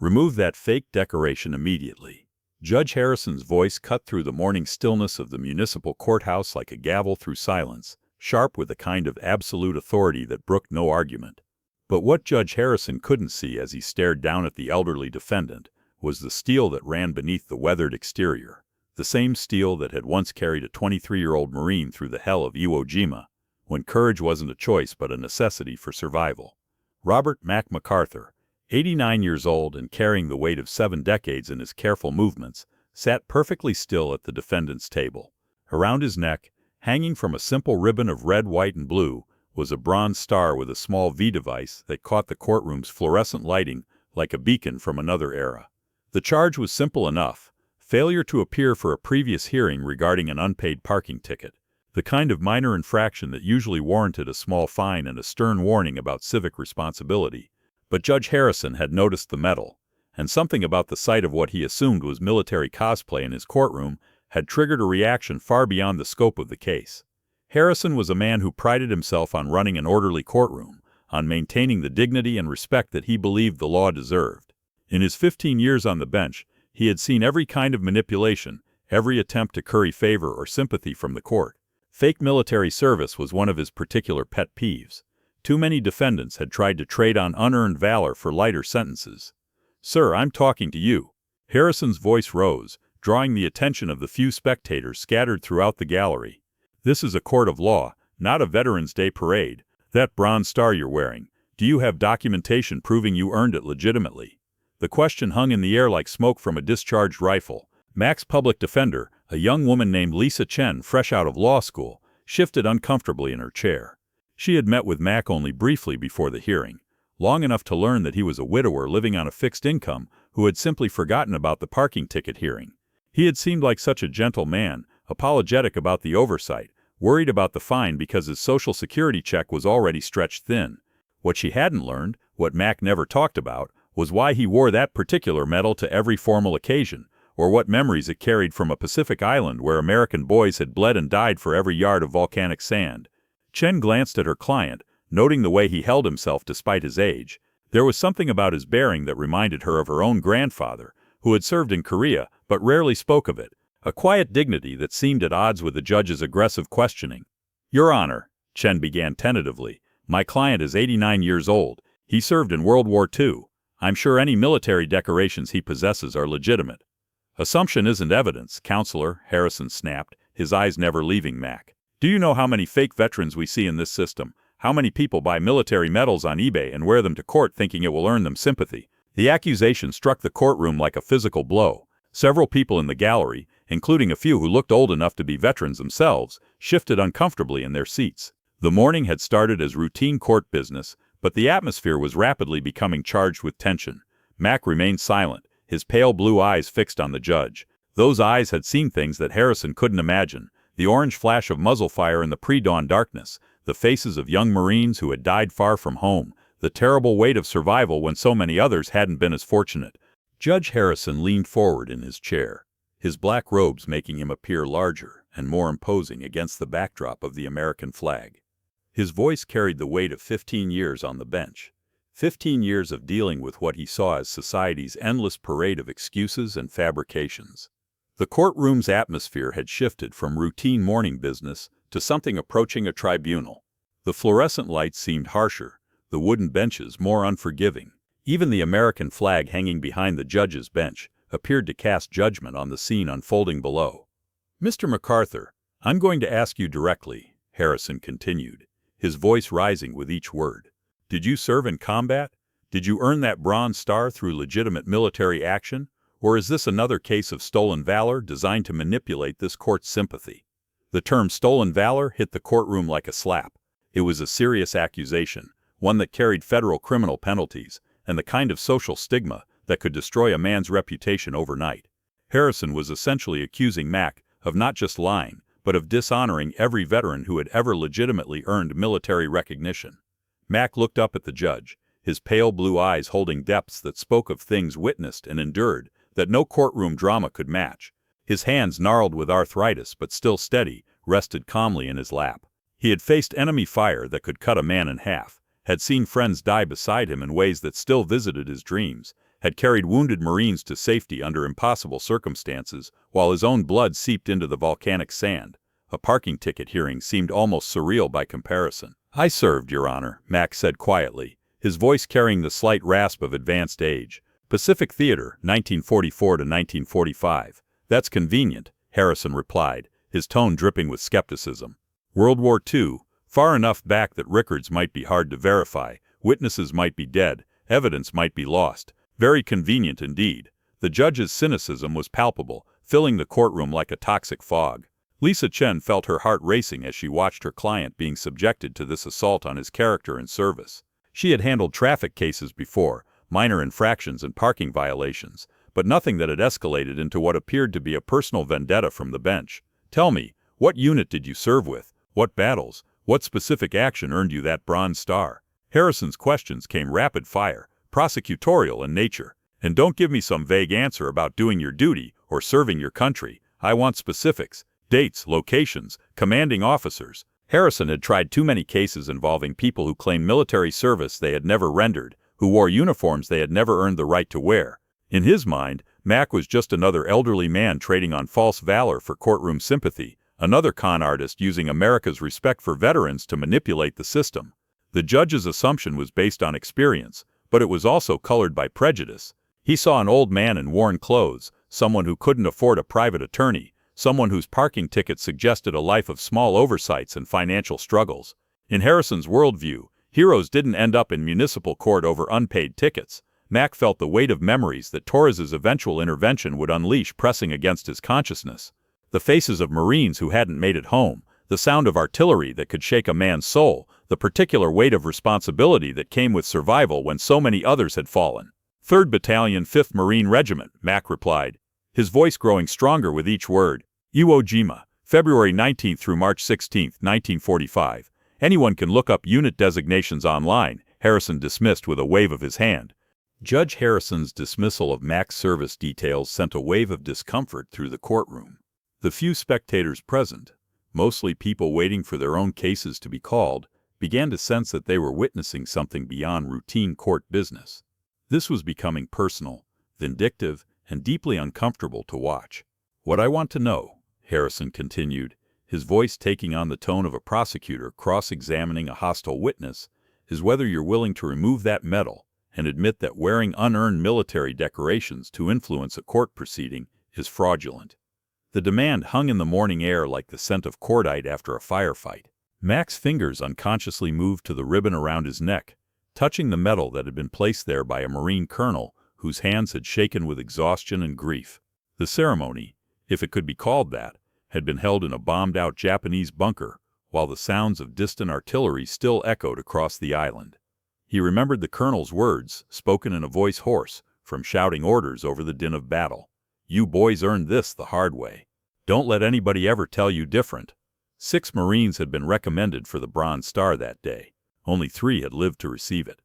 Remove that fake decoration immediately. Judge Harrison's voice cut through the morning stillness of the municipal courthouse like a gavel through silence, sharp with a kind of absolute authority that brooked no argument. But what Judge Harrison couldn't see as he stared down at the elderly defendant was the steel that ran beneath the weathered exterior, the same steel that had once carried a 23-year-old Marine through the hell of Iwo Jima, when courage wasn't a choice but a necessity for survival. Robert MacArthur, 89 years old and carrying the weight of 7 decades in his careful movements, sat perfectly still at the defendant's table. Around his neck, hanging from a simple ribbon of red, white, and blue, was a bronze star with a small V device that caught the courtroom's fluorescent lighting like a beacon from another era. The charge was simple enough: failure to appear for a previous hearing regarding an unpaid parking ticket, the kind of minor infraction that usually warranted a small fine and a stern warning about civic responsibility. But Judge Harrison had noticed the medal, and something about the sight of what he assumed was military cosplay in his courtroom had triggered a reaction far beyond the scope of the case. Harrison was a man who prided himself on running an orderly courtroom, on maintaining the dignity and respect that he believed the law deserved. In his 15 years on the bench, he had seen every kind of manipulation, every attempt to curry favor or sympathy from the court. Fake military service was one of his particular pet peeves. Too many defendants had tried to trade on unearned valor for lighter sentences. "Sir, I'm talking to you." Harrison's voice rose, drawing the attention of the few spectators scattered throughout the gallery. "This is a court of law, not a Veterans Day parade. That bronze star you're wearing, do you have documentation proving you earned it legitimately?" The question hung in the air like smoke from a discharged rifle. Mac's public defender, a young woman named Lisa Chen, fresh out of law school, shifted uncomfortably in her chair. She had met with Mac only briefly before the hearing, long enough to learn that he was a widower living on a fixed income who had simply forgotten about the parking ticket hearing. He had seemed like such a gentle man, apologetic about the oversight, worried about the fine because his Social Security check was already stretched thin. What she hadn't learned, what Mac never talked about, was why he wore that particular medal to every formal occasion, or what memories it carried from a Pacific island where American boys had bled and died for every yard of volcanic sand. Chen glanced at her client, noting the way he held himself despite his age. There was something about his bearing that reminded her of her own grandfather, who had served in Korea but rarely spoke of it, a quiet dignity that seemed at odds with the judge's aggressive questioning. "Your Honor," Chen began tentatively, "my client is 89 years old. He served in World War II. I'm sure any military decorations he possesses are legitimate." "Assumption isn't evidence, Counselor," Harrison snapped, his eyes never leaving Mac. "Do you know how many fake veterans we see in this system? How many people buy military medals on eBay and wear them to court thinking it will earn them sympathy?" The accusation struck the courtroom like a physical blow. Several people in the gallery, including a few who looked old enough to be veterans themselves, shifted uncomfortably in their seats. The morning had started as routine court business, but the atmosphere was rapidly becoming charged with tension. Mac remained silent, his pale blue eyes fixed on the judge. Those eyes had seen things that Harrison couldn't imagine: the orange flash of muzzle fire in the pre-dawn darkness, the faces of young Marines who had died far from home, the terrible weight of survival when so many others hadn't been as fortunate. Judge Harrison leaned forward in his chair, his black robes making him appear larger and more imposing against the backdrop of the American flag. His voice carried the weight of 15 years on the bench, 15 years of dealing with what he saw as society's endless parade of excuses and fabrications. The courtroom's atmosphere had shifted from routine morning business to something approaching a tribunal. The fluorescent lights seemed harsher, the wooden benches more unforgiving. Even the American flag hanging behind the judge's bench appeared to cast judgment on the scene unfolding below. "Mr. MacArthur, I'm going to ask you directly," Harrison continued, his voice rising with each word. "Did you serve in combat? Did you earn that bronze star through legitimate military action? Or is this another case of stolen valor designed to manipulate this court's sympathy?" The term stolen valor hit the courtroom like a slap. It was a serious accusation, one that carried federal criminal penalties, and the kind of social stigma that could destroy a man's reputation overnight. Harrison was essentially accusing Mac of not just lying, but of dishonoring every veteran who had ever legitimately earned military recognition. Mac looked up at the judge, his pale blue eyes holding depths that spoke of things witnessed and endured that no courtroom drama could match. His hands, gnarled with arthritis but still steady, rested calmly in his lap. He had faced enemy fire that could cut a man in half, had seen friends die beside him in ways that still visited his dreams, had carried wounded Marines to safety under impossible circumstances, while his own blood seeped into the volcanic sand. A parking ticket hearing seemed almost surreal by comparison. "I served, Your Honor," Mac said quietly, his voice carrying the slight rasp of advanced age. "Pacific Theater, 1944 to 1945. "That's convenient," Harrison replied, his tone dripping with skepticism. "World War II, far enough back that records might be hard to verify, witnesses might be dead, evidence might be lost. Very convenient indeed." The judge's cynicism was palpable, filling the courtroom like a toxic fog. Lisa Chen felt her heart racing as she watched her client being subjected to this assault on his character and service. She had handled traffic cases before, minor infractions and parking violations, but nothing that had escalated into what appeared to be a personal vendetta from the bench. "Tell me, what unit did you serve with? What battles? What specific action earned you that Bronze Star?" Harrison's questions came rapid fire, prosecutorial in nature. "And don't give me some vague answer about doing your duty or serving your country. I want specifics, dates, locations, commanding officers." Harrison had tried too many cases involving people who claimed military service they had never rendered, who wore uniforms they had never earned the right to wear. In his mind, Mac was just another elderly man trading on false valor for courtroom sympathy, another con artist using America's respect for veterans to manipulate the system. The judge's assumption was based on experience, but it was also colored by prejudice. He saw an old man in worn clothes, someone who couldn't afford a private attorney, someone whose parking ticket suggested a life of small oversights and financial struggles. In Harrison's worldview, heroes didn't end up in municipal court over unpaid tickets. Mac felt the weight of memories that Torres's eventual intervention would unleash pressing against his consciousness. The faces of Marines who hadn't made it home, the sound of artillery that could shake a man's soul, the particular weight of responsibility that came with survival when so many others had fallen. "3rd Battalion, 5th Marine Regiment," Mac replied, his voice growing stronger with each word. "Iwo Jima, February 19th through March 16th, 1945. "Anyone can look up unit designations online," Harrison dismissed with a wave of his hand. Judge Harrison's dismissal of Mac's service details sent a wave of discomfort through the courtroom. The few spectators present, mostly people waiting for their own cases to be called, began to sense that they were witnessing something beyond routine court business. This was becoming personal, vindictive, and deeply uncomfortable to watch. "What I want to know," Harrison continued, his voice taking on the tone of a prosecutor cross-examining a hostile witness, "is whether you're willing to remove that medal and admit that wearing unearned military decorations to influence a court proceeding is fraudulent." The demand hung in the morning air like the scent of cordite after a firefight. Mac's fingers unconsciously moved to the ribbon around his neck, touching the medal that had been placed there by a Marine colonel whose hands had shaken with exhaustion and grief. The ceremony, if it could be called that, had been held in a bombed-out Japanese bunker, while the sounds of distant artillery still echoed across the island. He remembered the colonel's words, spoken in a voice hoarse, from shouting orders over the din of battle. "You boys earned this the hard way. Don't let anybody ever tell you different." 6 Marines had been recommended for the Bronze Star that day. Only 3 had lived to receive it.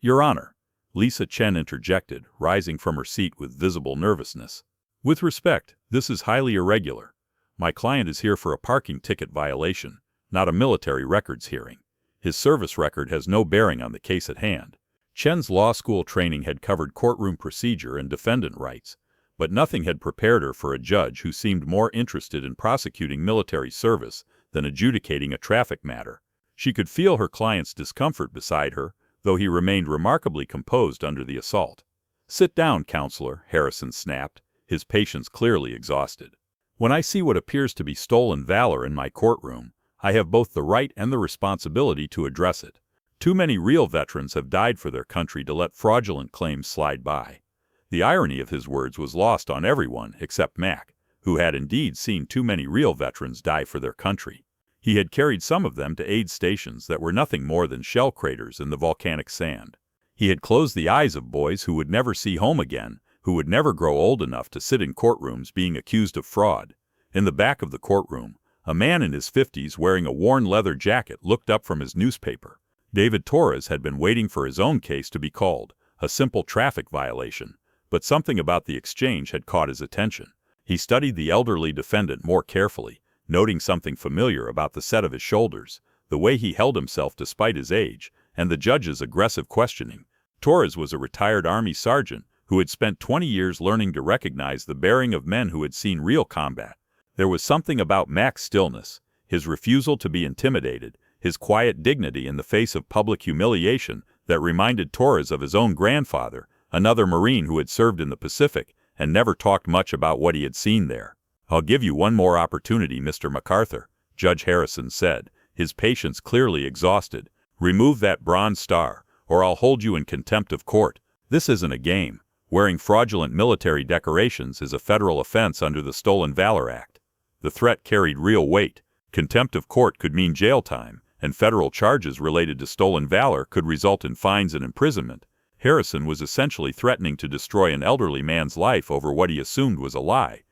"Your Honor," Lisa Chen interjected, rising from her seat with visible nervousness. "With respect, this is highly irregular. My client is here for a parking ticket violation, not a military records hearing. His service record has no bearing on the case at hand." Chen's law school training had covered courtroom procedure and defendant rights, but nothing had prepared her for a judge who seemed more interested in prosecuting military service than adjudicating a traffic matter. She could feel her client's discomfort beside her, though he remained remarkably composed under the assault. "Sit down, counselor," Harrison snapped, his patience clearly exhausted. "When I see what appears to be stolen valor in my courtroom, I have both the right and the responsibility to address it. Too many real veterans have died for their country to let fraudulent claims slide by." The irony of his words was lost on everyone except Mac, who had indeed seen too many real veterans die for their country. He had carried some of them to aid stations that were nothing more than shell craters in the volcanic sand. He had closed the eyes of boys who would never see home again, who would never grow old enough to sit in courtrooms being accused of fraud. In the back of the courtroom, a man in his 50s wearing a worn leather jacket looked up from his newspaper. David Torres had been waiting for his own case to be called, a simple traffic violation, but something about the exchange had caught his attention. He studied the elderly defendant more carefully, noting something familiar about the set of his shoulders, the way he held himself despite his age, and the judge's aggressive questioning. Torres was a retired Army sergeant who had spent 20 years learning to recognize the bearing of men who had seen real combat. There was something about Mac's stillness, his refusal to be intimidated, his quiet dignity in the face of public humiliation that reminded Torres of his own grandfather, another Marine who had served in the Pacific and never talked much about what he had seen there. "I'll give you one more opportunity, Mr. MacArthur," Judge Harrison said, his patience clearly exhausted. "Remove that bronze star, or I'll hold you in contempt of court. This isn't a game. Wearing fraudulent military decorations is a federal offense under the Stolen Valor Act." The threat carried real weight. Contempt of court could mean jail time, and federal charges related to stolen valor could result in fines and imprisonment. Harrison was essentially threatening to destroy an elderly man's life over what he assumed was a lie.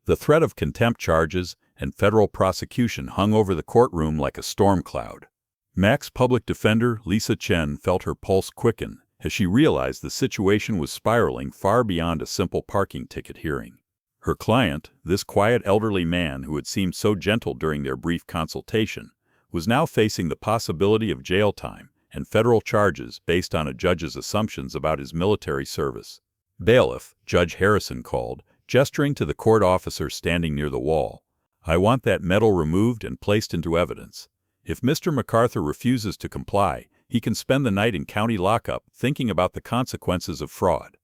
The threat of contempt charges and federal prosecution hung over the courtroom like a storm cloud. Mac's public defender, Lisa Chen, felt her pulse quicken as she realized the situation was spiraling far beyond a simple parking ticket hearing. Her client, this quiet elderly man who had seemed so gentle during their brief consultation, was now facing the possibility of jail time and federal charges based on a judge's assumptions about his military service. "Bailiff," Judge Harrison called, gesturing to the court officer standing near the wall. "I want that medal removed and placed into evidence. If Mr. MacArthur refuses to comply, he can spend the night in county lockup thinking about the consequences of fraud."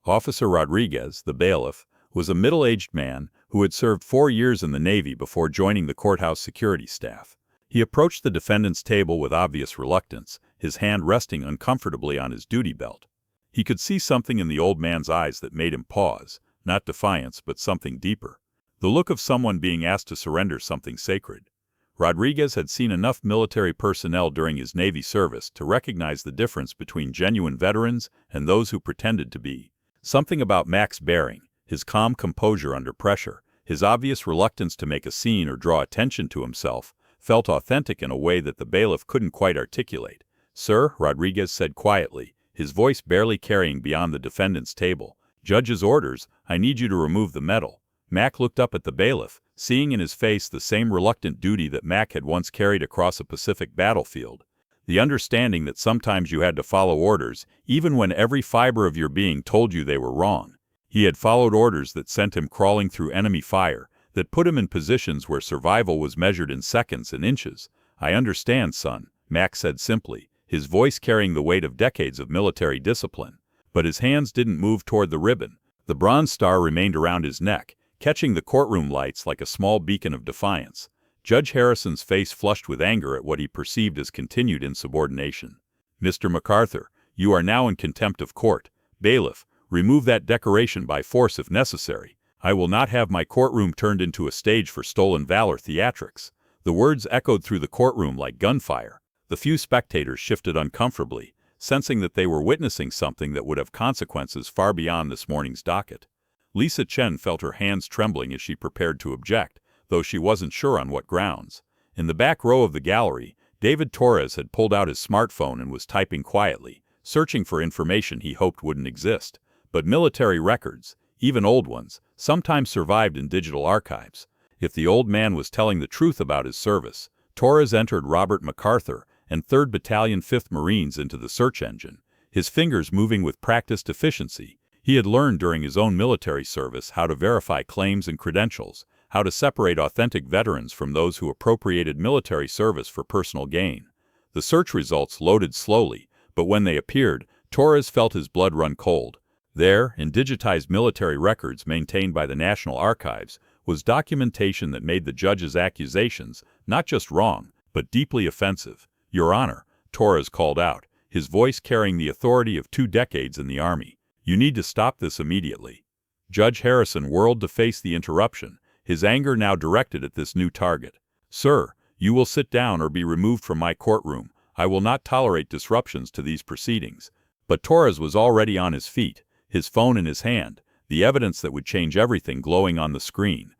Officer Rodriguez, the bailiff, was a middle-aged man who had served 4 years in the Navy before joining the courthouse security staff. He approached the defendant's table with obvious reluctance, his hand resting uncomfortably on his duty belt. He could see something in the old man's eyes that made him pause, not defiance but something deeper, the look of someone being asked to surrender something sacred. Rodriguez had seen enough military personnel during his Navy service to recognize the difference between genuine veterans and those who pretended to be. Something about Mac's bearing, his calm composure under pressure, his obvious reluctance to make a scene or draw attention to himself, felt authentic in a way that the bailiff couldn't quite articulate. "Sir," Rodriguez said quietly, his voice barely carrying beyond the defendant's table, "Judge's orders, I need you to remove the medal." Mac looked up at the bailiff, seeing in his face the same reluctant duty that Mac had once carried across a Pacific battlefield. The understanding that sometimes you had to follow orders, even when every fiber of your being told you they were wrong. He had followed orders that sent him crawling through enemy fire, that put him in positions where survival was measured in seconds and inches. "I understand, son," Mac said simply, his voice carrying the weight of decades of military discipline. But his hands didn't move toward the ribbon. The bronze star remained around his neck, catching the courtroom lights like a small beacon of defiance. Judge Harrison's face flushed with anger at what he perceived as continued insubordination. "Mr. MacArthur, you are now in contempt of court. Bailiff, remove that decoration by force if necessary. I will not have my courtroom turned into a stage for stolen valor theatrics." The words echoed through the courtroom like gunfire. The few spectators shifted uncomfortably, sensing that they were witnessing something that would have consequences far beyond this morning's docket. Lisa Chen felt her hands trembling as she prepared to object, though she wasn't sure on what grounds. In the back row of the gallery, David Torres had pulled out his smartphone and was typing quietly, searching for information he hoped wouldn't exist. But military records, even old ones, sometimes survived in digital archives. If the old man was telling the truth about his service, Torres entered Robert MacArthur and 3rd Battalion 5th Marines into the search engine, his fingers moving with practiced efficiency. He had learned during his own military service how to verify claims and credentials, how to separate authentic veterans from those who appropriated military service for personal gain. The search results loaded slowly, but when they appeared, Torres felt his blood run cold. There, in digitized military records maintained by the National Archives, was documentation that made the judge's accusations not just wrong, but deeply offensive. "Your Honor," Torres called out, his voice carrying the authority of 2 decades in the Army. "You need to stop this immediately." Judge Harrison whirled to face the interruption, his anger now directed at this new target. "Sir, you will sit down or be removed from my courtroom. I will not tolerate disruptions to these proceedings." But Torres was already on his feet, his phone in his hand, the evidence that would change everything glowing on the screen.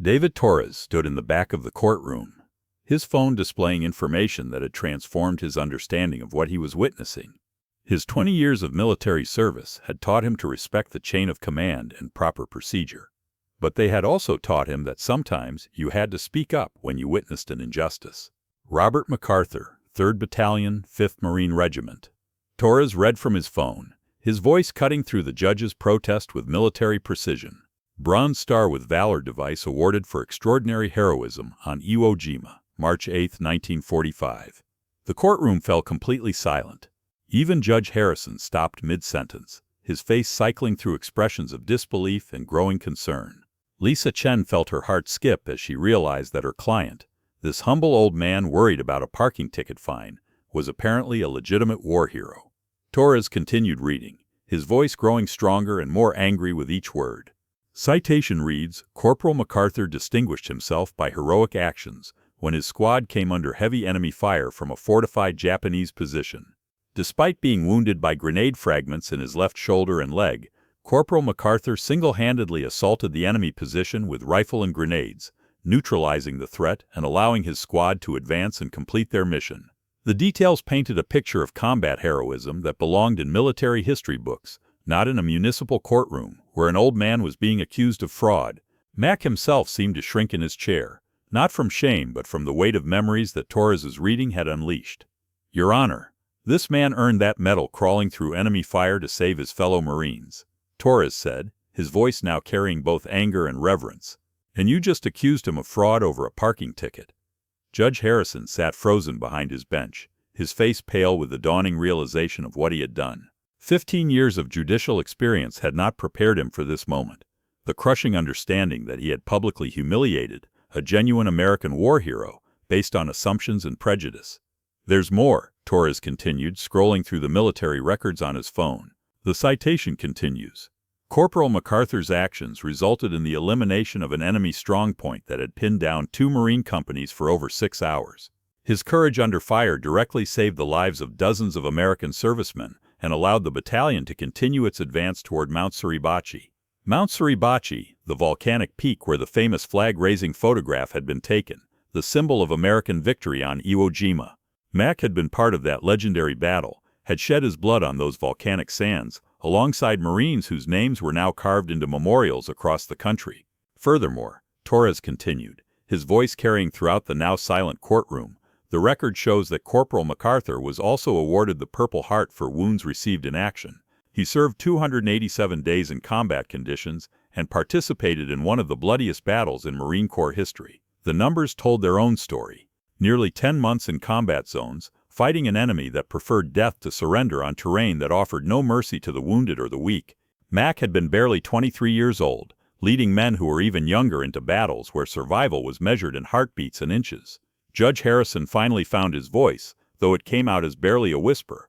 David Torres stood in the back of the courtroom, his phone displaying information that had transformed his understanding of what he was witnessing. His 20 years of military service had taught him to respect the chain of command and proper procedure. But they had also taught him that sometimes you had to speak up when you witnessed an injustice. Robert MacArthur, 3rd Battalion, 5th Marine Regiment. Torres read from his phone, his voice cutting through the judge's protest with military precision. Bronze Star with Valor device awarded for extraordinary heroism on Iwo Jima, March 8, 1945. The courtroom fell completely silent. Even Judge Harrison stopped mid-sentence, his face cycling through expressions of disbelief and growing concern. Lisa Chen felt her heart skip as she realized that her client, this humble old man worried about a parking ticket fine, was apparently a legitimate war hero. Torres continued reading, his voice growing stronger and more angry with each word. Citation reads, Corporal MacArthur distinguished himself by heroic actions when his squad came under heavy enemy fire from a fortified Japanese position. Despite being wounded by grenade fragments in his left shoulder and leg, Corporal MacArthur single-handedly assaulted the enemy position with rifle and grenades, neutralizing the threat and allowing his squad to advance and complete their mission. The details painted a picture of combat heroism that belonged in military history books, not in a municipal courtroom where an old man was being accused of fraud. Mac himself seemed to shrink in his chair, not from shame but from the weight of memories that Torres's reading had unleashed. Your Honor, this man earned that medal crawling through enemy fire to save his fellow Marines, Torres said, his voice now carrying both anger and reverence. And you just accused him of fraud over a parking ticket. Judge Harrison sat frozen behind his bench, his face pale with the dawning realization of what he had done. 15 years of judicial experience had not prepared him for this moment, the crushing understanding that he had publicly humiliated a genuine American war hero based on assumptions and prejudice. There's more, Torres continued, scrolling through the military records on his phone. The citation continues. Corporal MacArthur's actions resulted in the elimination of an enemy strongpoint that had pinned down 2 Marine companies for over 6 hours. His courage under fire directly saved the lives of dozens of American servicemen and allowed the battalion to continue its advance toward Mount Suribachi. Mount Suribachi, the volcanic peak where the famous flag-raising photograph had been taken, the symbol of American victory on Iwo Jima. Mac had been part of that legendary battle, had shed his blood on those volcanic sands, alongside Marines whose names were now carved into memorials across the country. Furthermore, Torres continued, his voice carrying throughout the now silent courtroom, the record shows that Corporal MacArthur was also awarded the Purple Heart for wounds received in action. He served 287 days in combat conditions and participated in one of the bloodiest battles in Marine Corps history. The numbers told their own story. Nearly 10 months in combat zones, fighting an enemy that preferred death to surrender on terrain that offered no mercy to the wounded or the weak. Mac had been barely 23 years old, leading men who were even younger into battles where survival was measured in heartbeats and inches. Judge Harrison finally found his voice, though it came out as barely a whisper.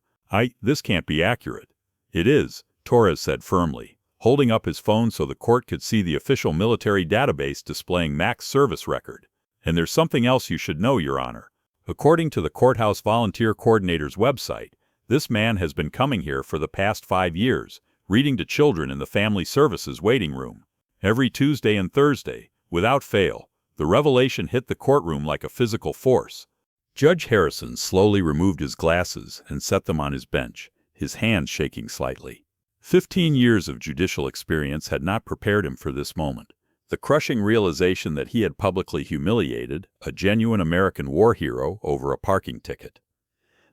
This can't be accurate. It is, Torres said firmly, holding up his phone so the court could see the official military database displaying Mac's service record. And there's something else you should know, Your Honor. According to the Courthouse Volunteer Coordinator's website, this man has been coming here for the past 5 years, reading to children in the Family Services waiting room. Every Tuesday and Thursday, without fail. The revelation hit the courtroom like a physical force. Judge Harrison slowly removed his glasses and set them on his bench, his hands shaking slightly. 15 years of judicial experience had not prepared him for this moment. The crushing realization that he had publicly humiliated a genuine American war hero over a parking ticket.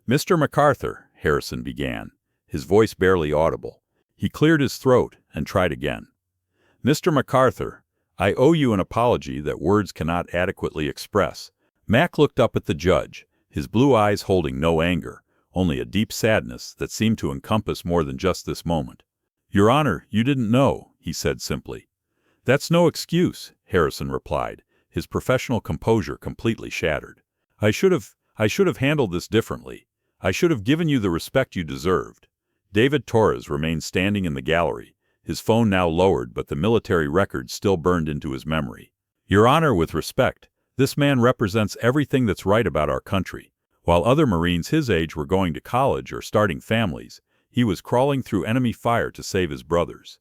Mr. MacArthur, Harrison began, his voice barely audible. He cleared his throat and tried again. Mr. MacArthur, I owe you an apology that words cannot adequately express. Mac looked up at the judge, his blue eyes holding no anger, only a deep sadness that seemed to encompass more than just this moment. Your Honor, you didn't know, he said simply. That's no excuse, Harrison replied, his professional composure completely shattered. I should have handled this differently. I should have given you the respect you deserved. David Torres remained standing in the gallery, his phone now lowered but the military record still burned into his memory. Your Honor, with respect, this man represents everything that's right about our country. While other Marines his age were going to college or starting families, he was crawling through enemy fire to save his brothers.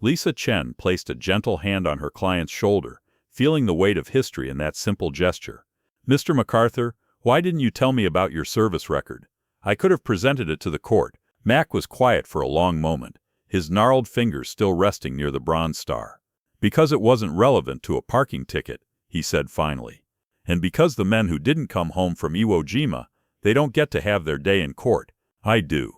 Lisa Chen placed a gentle hand on her client's shoulder, feeling the weight of history in that simple gesture. Mr. MacArthur, why didn't you tell me about your service record? I could have presented it to the court. Mac was quiet for a long moment, his gnarled fingers still resting near the Bronze Star. Because it wasn't relevant to a parking ticket, he said finally. And because the men who didn't come home from Iwo Jima, they don't get to have their day in court. I do.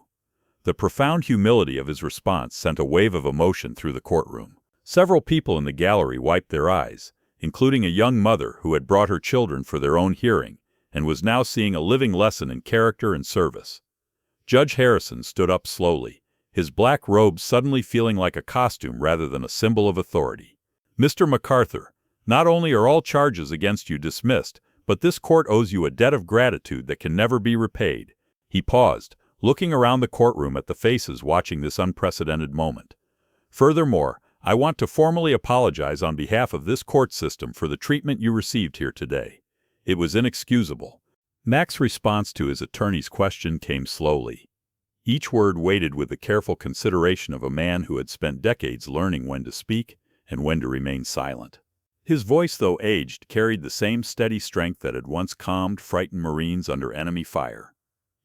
The profound humility of his response sent a wave of emotion through the courtroom. Several people in the gallery wiped their eyes, including a young mother who had brought her children for their own hearing and was now seeing a living lesson in character and service. Judge Harrison stood up slowly, his black robe suddenly feeling like a costume rather than a symbol of authority. "Mr. MacArthur, not only are all charges against you dismissed, but this court owes you a debt of gratitude that can never be repaid." He paused, looking around the courtroom at the faces watching this unprecedented moment. "Furthermore, I want to formally apologize on behalf of this court system for the treatment you received here today. It was inexcusable." Mac's response to his attorney's question came slowly, each word weighted with the careful consideration of a man who had spent decades learning when to speak and when to remain silent. His voice, though aged, carried the same steady strength that had once calmed frightened Marines under enemy fire.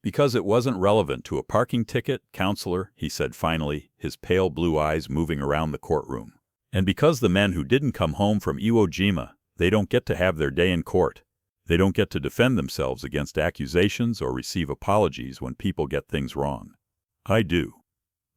"Because it wasn't relevant to a parking ticket, counselor," he said finally, his pale blue eyes moving around the courtroom. "And because the men who didn't come home from Iwo Jima, they don't get to have their day in court. They don't get to defend themselves against accusations or receive apologies when people get things wrong. I do."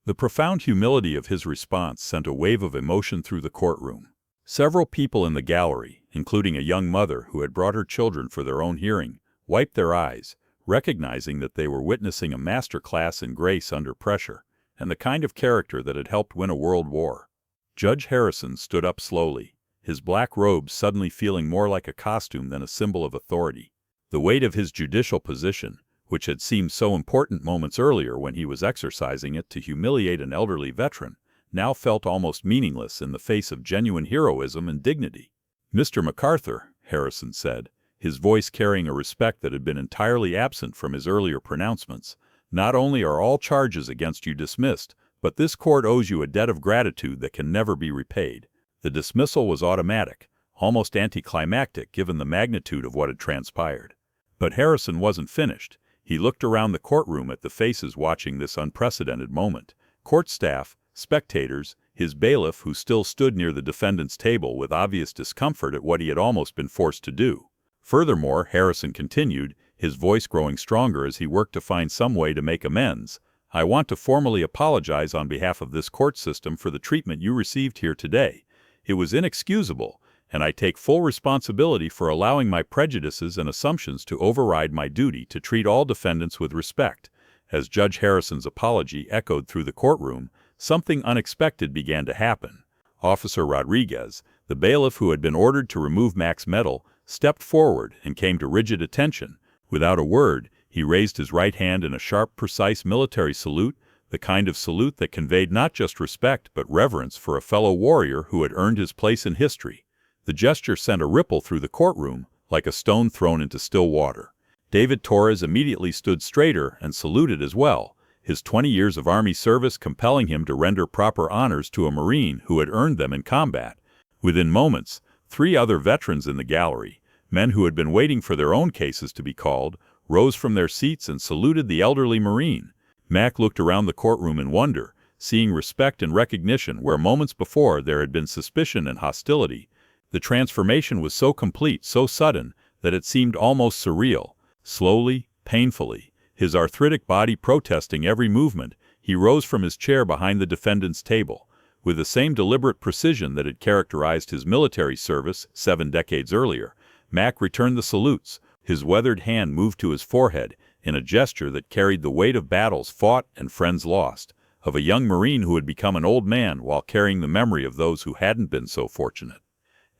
The profound humility of his response sent a wave of emotion through the courtroom. Several people in the gallery, including a young mother who had brought her children for their own hearing, wiped their eyes, recognizing that they were witnessing a master class in grace under pressure and the kind of character that had helped win a world war. Judge Harrison stood up slowly, his black robe suddenly feeling more like a costume than a symbol of authority. The weight of his judicial position, which had seemed so important moments earlier when he was exercising it to humiliate an elderly veteran, now felt almost meaningless in the face of genuine heroism and dignity. "Mr. MacArthur," Harrison said, his voice carrying a respect that had been entirely absent from his earlier pronouncements, "not only are all charges against you dismissed, but this court owes you a debt of gratitude that can never be repaid." The dismissal was automatic, almost anticlimactic given the magnitude of what had transpired. But Harrison wasn't finished. He looked around the courtroom at the faces watching this unprecedented moment: court staff, spectators, his bailiff who still stood near the defendant's table with obvious discomfort at what he had almost been forced to do. Furthermore, Harrison continued, his voice growing stronger as he worked to find some way to make amends, "I want to formally apologize on behalf of this court system for the treatment you received here today. It was inexcusable, and I take full responsibility for allowing my prejudices and assumptions to override my duty to treat all defendants with respect." As Judge Harrison's apology echoed through the courtroom, something unexpected began to happen. Officer Rodriguez, the bailiff who had been ordered to remove Mac's medal, stepped forward and came to rigid attention. Without a word, he raised his right hand in a sharp, precise military salute, the kind of salute that conveyed not just respect but reverence for a fellow warrior who had earned his place in history. The gesture sent a ripple through the courtroom, like a stone thrown into still water. David Torres immediately stood straighter and saluted as well, his 20 years of Army service compelling him to render proper honors to a Marine who had earned them in combat. Within moments, 3 other veterans in the gallery, men who had been waiting for their own cases to be called, rose from their seats and saluted the elderly Marine. Mac looked around the courtroom in wonder, seeing respect and recognition where moments before there had been suspicion and hostility. The transformation was so complete, so sudden, that it seemed almost surreal. Slowly, painfully, his arthritic body protesting every movement, he rose from his chair behind the defendant's table. With the same deliberate precision that had characterized his military service 7 decades earlier, Mac returned the salutes. His weathered hand moved to his forehead in a gesture that carried the weight of battles fought and friends lost, of a young Marine who had become an old man while carrying the memory of those who hadn't been so fortunate.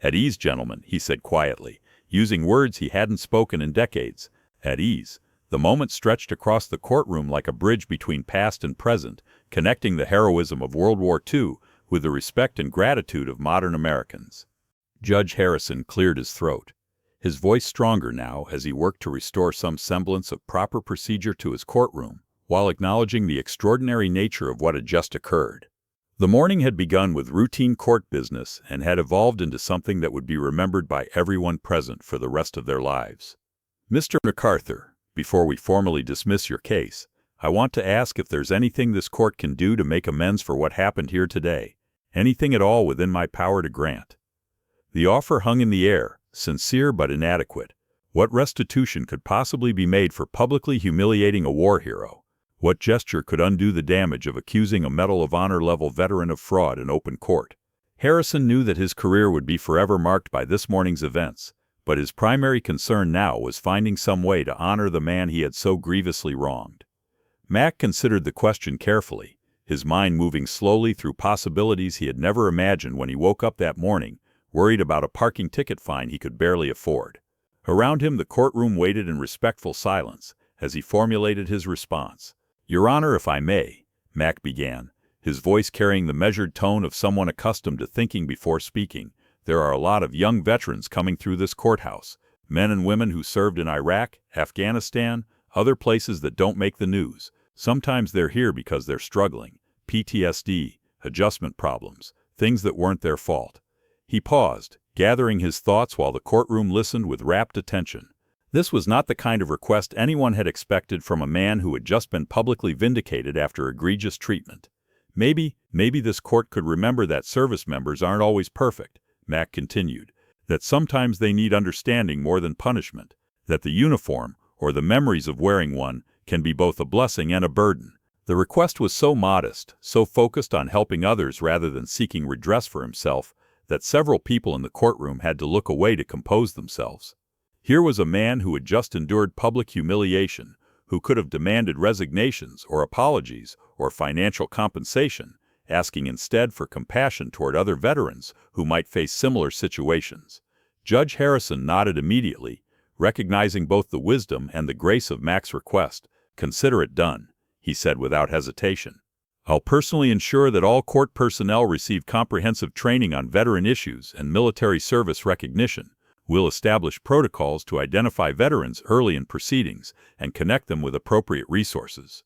"At ease, gentlemen," he said quietly, using words he hadn't spoken in decades. At ease. The moment stretched across the courtroom like a bridge between past and present, connecting the heroism of World War II with the respect and gratitude of modern Americans. Judge Harrison cleared his throat, his voice stronger now as he worked to restore some semblance of proper procedure to his courtroom, while acknowledging the extraordinary nature of what had just occurred. The morning had begun with routine court business and had evolved into something that would be remembered by everyone present for the rest of their lives. "Mr. MacArthur, before we formally dismiss your case, I want to ask if there's anything this court can do to make amends for what happened here today, anything at all within my power to grant." The offer hung in the air, sincere but inadequate. What restitution could possibly be made for publicly humiliating a war hero? What gesture could undo the damage of accusing a Medal of Honor-level veteran of fraud in open court? Harrison knew that his career would be forever marked by this morning's events, but his primary concern now was finding some way to honor the man he had so grievously wronged. Mac considered the question carefully, his mind moving slowly through possibilities he had never imagined when he woke up that morning, worried about a parking ticket fine he could barely afford. Around him, the courtroom waited in respectful silence as he formulated his response. "Your Honor, if I may," Mac began, his voice carrying the measured tone of someone accustomed to thinking before speaking. "There are a lot of young veterans coming through this courthouse, men and women who served in Iraq, Afghanistan, other places that don't make the news. Sometimes they're here because they're struggling, PTSD, adjustment problems, things that weren't their fault." He paused, gathering his thoughts while the courtroom listened with rapt attention. This was not the kind of request anyone had expected from a man who had just been publicly vindicated after egregious treatment. Maybe this court could remember that service members aren't always perfect, Mac continued, that sometimes they need understanding more than punishment, that the uniform, or the memories of wearing one, can be both a blessing and a burden. The request was so modest, so focused on helping others rather than seeking redress for himself, that several people in the courtroom had to look away to compose themselves. Here was a man who had just endured public humiliation, who could have demanded resignations or apologies or financial compensation, asking instead for compassion toward other veterans who might face similar situations. Judge Harrison nodded immediately, recognizing both the wisdom and the grace of Mac's request. "Consider it done," he said without hesitation. "I'll personally ensure that all court personnel receive comprehensive training on veteran issues and military service recognition. We'll establish protocols to identify veterans early in proceedings and connect them with appropriate resources."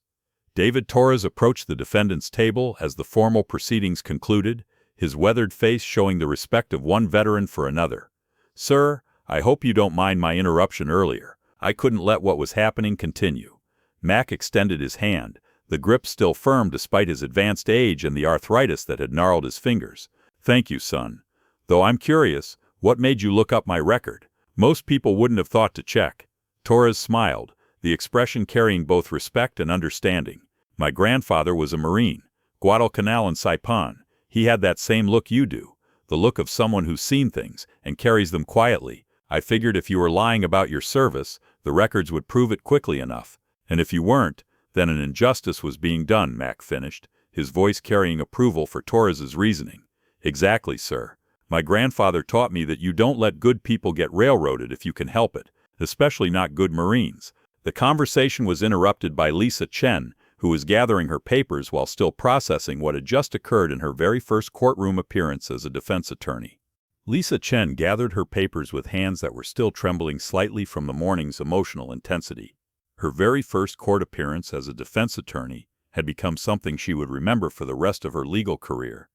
David Torres approached the defendant's table as the formal proceedings concluded, his weathered face showing the respect of one veteran for another. "Sir, I hope you don't mind my interruption earlier. I couldn't let what was happening continue." Mac extended his hand, the grip still firm despite his advanced age and the arthritis that had gnarled his fingers. "Thank you, son. Though I'm curious, what made you look up my record? Most people wouldn't have thought to check." Torres smiled, the expression carrying both respect and understanding. "My grandfather was a Marine, Guadalcanal and Saipan. He had that same look you do, the look of someone who's seen things and carries them quietly. I figured if you were lying about your service, the records would prove it quickly enough. And if you weren't, then an injustice was being done," Mac finished, his voice carrying approval for Torres's reasoning. "Exactly, sir. My grandfather taught me that you don't let good people get railroaded if you can help it, especially not good Marines." The conversation was interrupted by Lisa Chen, who was gathering her papers while still processing what had just occurred in her very first courtroom appearance as a defense attorney. Lisa Chen gathered her papers with hands that were still trembling slightly from the morning's emotional intensity. Her very first court appearance as a defense attorney had become something she would remember for the rest of her legal career.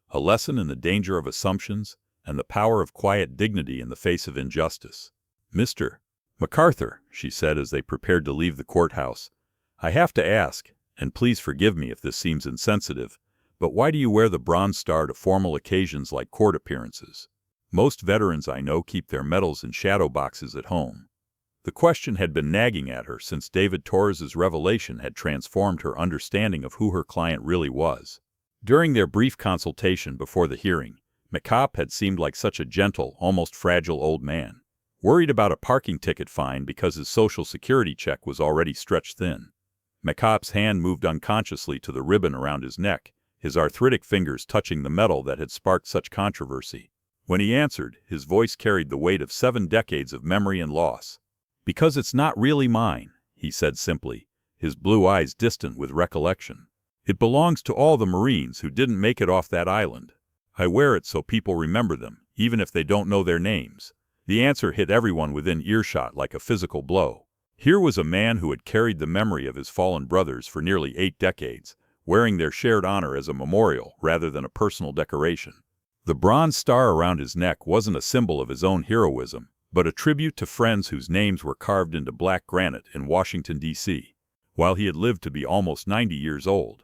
A lesson in the danger of assumptions and the power of quiet dignity in the face of injustice. "Mr. MacArthur," she said as they prepared to leave the courthouse, "I have to ask, and please forgive me if this seems insensitive, but why do you wear the Bronze Star to formal occasions like court appearances? Most veterans I know keep their medals in shadow boxes at home." The question had been nagging at her since David Torres's revelation had transformed her understanding of who her client really was. During their brief consultation before the hearing, MacArthur had seemed like such a gentle, almost fragile old man, worried about a parking ticket fine because his Social Security check was already stretched thin. MacArthur's hand moved unconsciously to the ribbon around his neck, his arthritic fingers touching the metal that had sparked such controversy. When he answered, his voice carried the weight of 7 decades of memory and loss. "Because it's not really mine," he said simply, his blue eyes distant with recollection. "It belongs to all the Marines who didn't make it off that island. I wear it so people remember them, even if they don't know their names." The answer hit everyone within earshot like a physical blow. Here was a man who had carried the memory of his fallen brothers for nearly 8 decades, wearing their shared honor as a memorial rather than a personal decoration. The bronze star around his neck wasn't a symbol of his own heroism, but a tribute to friends whose names were carved into black granite in Washington, D.C., while he had lived to be almost 90 years old.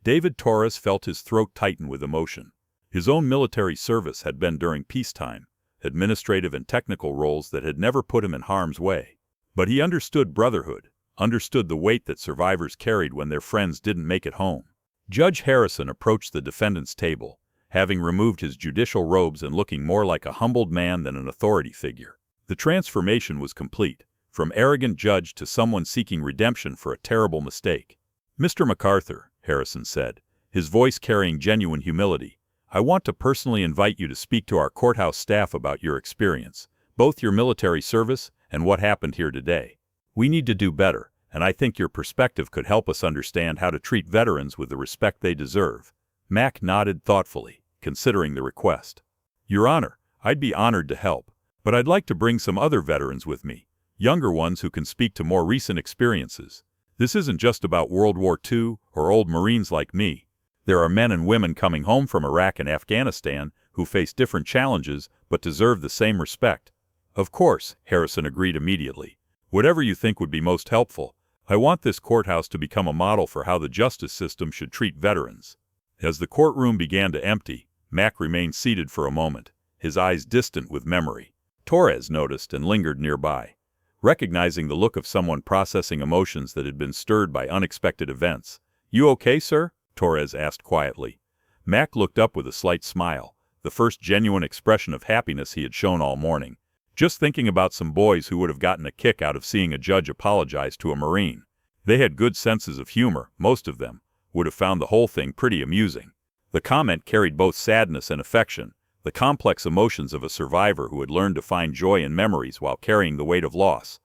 David Torres felt his throat tighten with emotion. His own military service had been during peacetime, administrative and technical roles that had never put him in harm's way. But he understood brotherhood, understood the weight that survivors carried when their friends didn't make it home. Judge Harrison approached the defendant's table, having removed his judicial robes and looking more like a humbled man than an authority figure. The transformation was complete, from arrogant judge to someone seeking redemption for a terrible mistake. "Mr. MacArthur," Harrison said, his voice carrying genuine humility, "I want to personally invite you to speak to our courthouse staff about your experience, both your military service and what happened here today. We need to do better, and I think your perspective could help us understand how to treat veterans with the respect they deserve." Mac nodded thoughtfully, considering the request. "Your Honor, I'd be honored to help, but I'd like to bring some other veterans with me, younger ones who can speak to more recent experiences. This isn't just about World War II or old Marines like me. There are men and women coming home from Iraq and Afghanistan who face different challenges but deserve the same respect." "Of course," Harrison agreed immediately. "Whatever you think would be most helpful. I want this courthouse to become a model for how the justice system should treat veterans." As the courtroom began to empty, Mac remained seated for a moment, his eyes distant with memory. Torres noticed and lingered nearby, recognizing the look of someone processing emotions that had been stirred by unexpected events. "You okay, sir?" Torres asked quietly. Mac looked up with a slight smile, the first genuine expression of happiness he had shown all morning. "Just thinking about some boys who would have gotten a kick out of seeing a judge apologize to a Marine. They had good senses of humor, most of them, would have found the whole thing pretty amusing." The comment carried both sadness and affection, the complex emotions of a survivor who had learned to find joy in memories while carrying the weight of loss.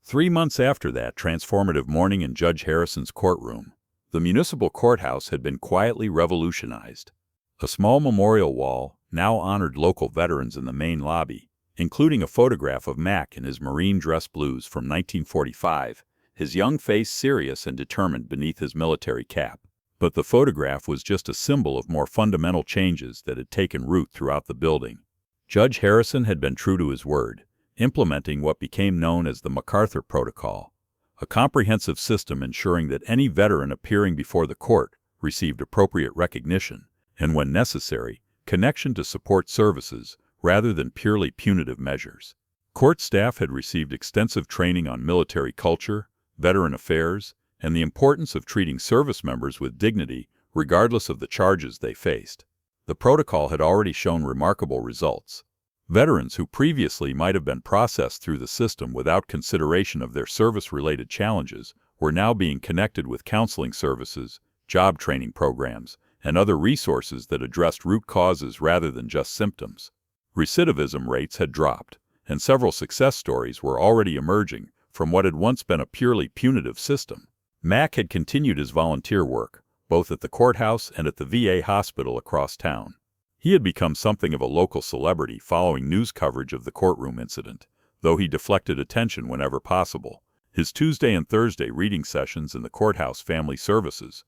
3 months after that transformative morning in Judge Harrison's courtroom, the municipal courthouse had been quietly revolutionized. A small memorial wall now honored local veterans in the main lobby, including a photograph of Mac in his Marine dress blues from 1945, his young face serious and determined beneath his military cap. But the photograph was just a symbol of more fundamental changes that had taken root throughout the building. Judge Harrison had been true to his word, implementing what became known as the MacArthur Protocol, a comprehensive system ensuring that any veteran appearing before the court received appropriate recognition, and when necessary, connection to support services rather than purely punitive measures. Court staff had received extensive training on military culture, veteran affairs, and the importance of treating service members with dignity regardless of the charges they faced. The protocol had already shown remarkable results. Veterans who previously might have been processed through the system without consideration of their service-related challenges were now being connected with counseling services, job training programs, and other resources that addressed root causes rather than just symptoms. Recidivism rates had dropped, and several success stories were already emerging from what had once been a purely punitive system. Mac had continued his volunteer work, both at the courthouse and at the VA hospital across town. He had become something of a local celebrity following news coverage of the courtroom incident, though he deflected attention whenever possible. His Tuesday and Thursday reading sessions in the courthouse family services